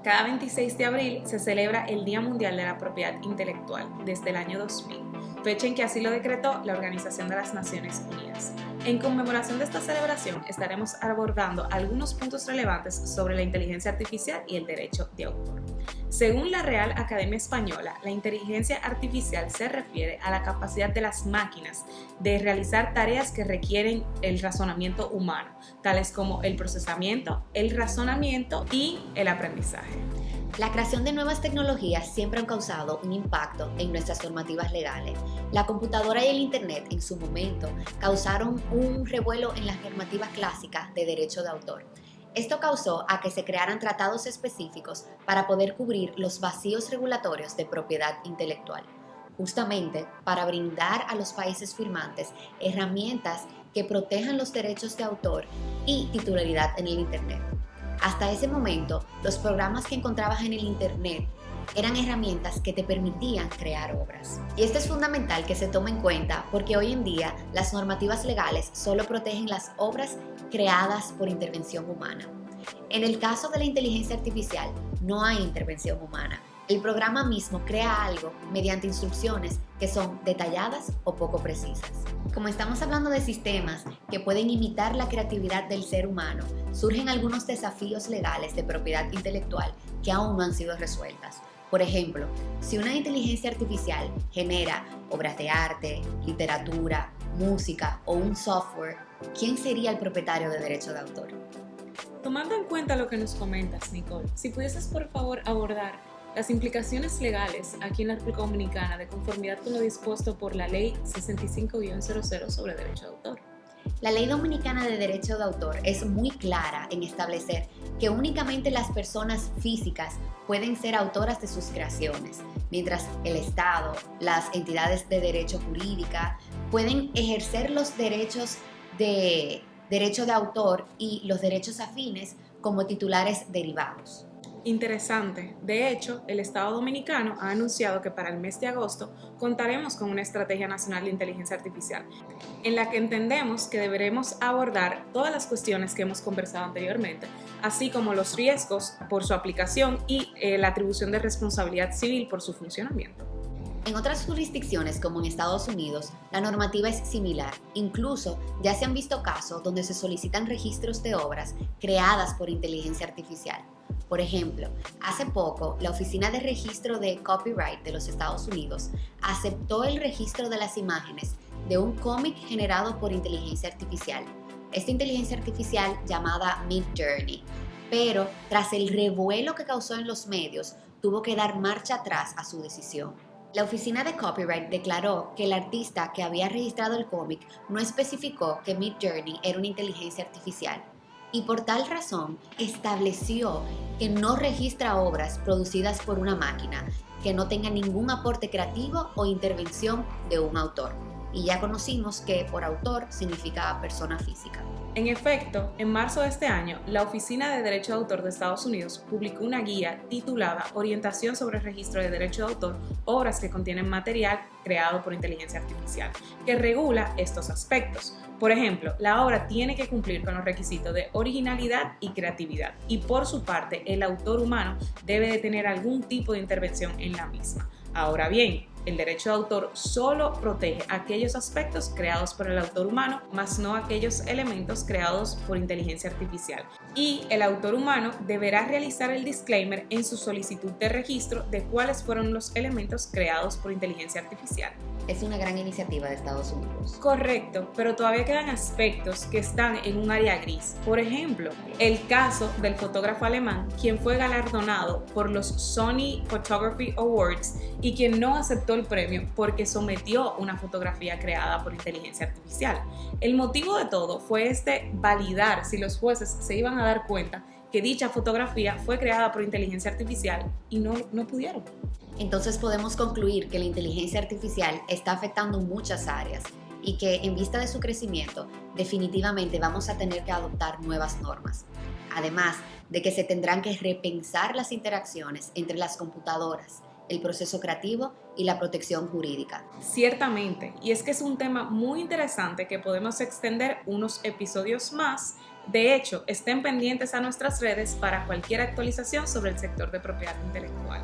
Cada 26 de abril se celebra el Día Mundial de la Propiedad Intelectual desde el año 2000, fecha en que así lo decretó la Organización de las Naciones Unidas. En conmemoración de esta celebración estaremos abordando algunos puntos relevantes sobre la inteligencia artificial y el derecho de autor. Según la Real Academia Española, la inteligencia artificial se refiere a la capacidad de las máquinas de realizar tareas que requieren el razonamiento humano, tales como el procesamiento, el razonamiento y el aprendizaje. La creación de nuevas tecnologías siempre han causado un impacto en nuestras normativas legales. La computadora y el Internet en su momento causaron un revuelo en las normativas clásicas de derecho de autor. Esto causó a que se crearan tratados específicos para poder cubrir los vacíos regulatorios de propiedad intelectual, justamente para brindar a los países firmantes herramientas que protejan los derechos de autor y titularidad en el Internet. Hasta ese momento, los programas que encontrabas en el Internet eran herramientas que te permitían crear obras. Y esto es fundamental que se tome en cuenta porque hoy en día las normativas legales solo protegen las obras creadas por intervención humana. En el caso de la inteligencia artificial, no hay intervención humana. El programa mismo crea algo mediante instrucciones que son detalladas o poco precisas. Como estamos hablando de sistemas que pueden imitar la creatividad del ser humano, surgen algunos desafíos legales de propiedad intelectual que aún no han sido resueltas. Por ejemplo, si una inteligencia artificial genera obras de arte, literatura, música o un software, ¿quién sería el propietario de derecho de autor? Tomando en cuenta lo que nos comentas, Nicole, si pudieses por favor abordar las implicaciones legales aquí en la República Dominicana de conformidad con lo dispuesto por la Ley 65-00 sobre derecho de autor. La Ley Dominicana de Derecho de Autor es muy clara en establecer que únicamente las personas físicas pueden ser autoras de sus creaciones, mientras el Estado, las entidades de derecho jurídica, pueden ejercer los derechos de derecho de autor y los derechos afines como titulares derivados. Interesante. De hecho, el Estado Dominicano ha anunciado que para el mes de agosto contaremos con una Estrategia Nacional de Inteligencia Artificial, en la que entendemos que deberemos abordar todas las cuestiones que hemos conversado anteriormente, así como los riesgos por su aplicación y la atribución de responsabilidad civil por su funcionamiento. En otras jurisdicciones, como en Estados Unidos, la normativa es similar. Incluso ya se han visto casos donde se solicitan registros de obras creadas por inteligencia artificial. Por ejemplo, hace poco, la Oficina de Registro de Copyright de los Estados Unidos aceptó el registro de las imágenes de un cómic generado por inteligencia artificial. Esta inteligencia artificial llamada Midjourney, pero tras el revuelo que causó en los medios, tuvo que dar marcha atrás a su decisión. La Oficina de Copyright declaró que el artista que había registrado el cómic no especificó que Midjourney era una inteligencia artificial y por tal razón estableció que no registra obras producidas por una máquina que no tenga ningún aporte creativo o intervención de un autor. Y ya conocimos que por autor significa persona física. En efecto, en marzo de este año, la Oficina de Derecho de Autor de Estados Unidos publicó una guía titulada Orientación sobre el registro de derecho de autor, obras que contienen material creado por inteligencia artificial, que regula estos aspectos. Por ejemplo, la obra tiene que cumplir con los requisitos de originalidad y creatividad, y por su parte, el autor humano debe de tener algún tipo de intervención en la misma. Ahora bien, el derecho de autor solo protege aquellos aspectos creados por el autor humano, más no aquellos elementos creados por inteligencia artificial. Y el autor humano deberá realizar el disclaimer en su solicitud de registro de cuáles fueron los elementos creados por inteligencia artificial. Es una gran iniciativa de Estados Unidos. Correcto, pero todavía quedan aspectos que están en un área gris. Por ejemplo, el caso del fotógrafo alemán, quien fue galardonado por los Sony Photography Awards y quien no aceptó el premio porque sometió una fotografía creada por inteligencia artificial. El motivo de todo fue validar si los jueces se iban a dar cuenta que dicha fotografía fue creada por inteligencia artificial y no pudieron. Entonces podemos concluir que la inteligencia artificial está afectando muchas áreas y que en vista de su crecimiento definitivamente vamos a tener que adoptar nuevas normas. Además de que se tendrán que repensar las interacciones entre las computadoras, el proceso creativo y la protección jurídica. Ciertamente, y es que es un tema muy interesante que podemos extender unos episodios más De hecho, estén pendientes a nuestras redes para cualquier actualización sobre el sector de propiedad intelectual.